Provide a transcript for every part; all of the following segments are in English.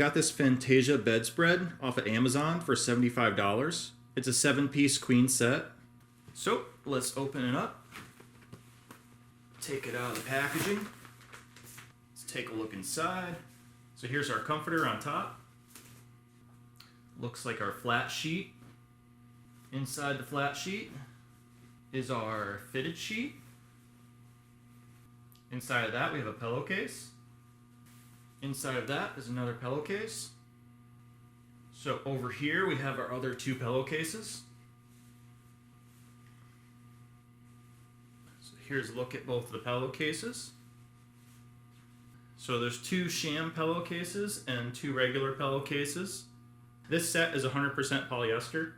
got this Fantasia bedspread off of Amazon for $75. It's a 7-piece queen set. So let's open it up. Take it out of the packaging. Let's take a look inside. So here's our comforter on top. Looks like our flat sheet. Inside the flat sheet is our fitted sheet. Inside of that we have a pillowcase. Inside of that is another pillowcase. So over here we have our other 2 pillowcases. So here's a look at both of the pillowcases. So there's 2 sham pillowcases and 2 regular pillowcases. This set is 100% polyester.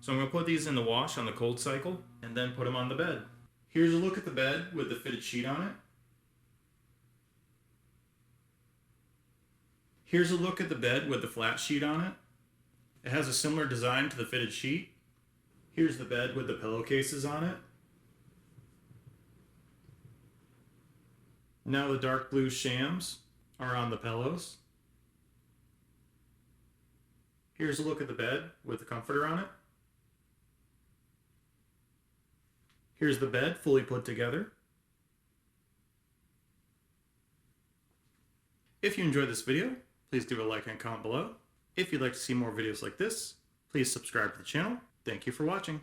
So I'm going to put these in the wash on the cold cycle and then put them on the bed. Here's a look at the bed with the fitted sheet on it. Here's a look at the bed with the flat sheet on it. It has a similar design to the fitted sheet. Here's the bed with the pillowcases on it. Now the dark blue shams are on the pillows. Here's a look at the bed with the comforter on it. Here's the bed fully put together. If you enjoyed this video, please leave a like and comment below. If you'd like to see more videos like this, please subscribe to the channel. Thank you for watching.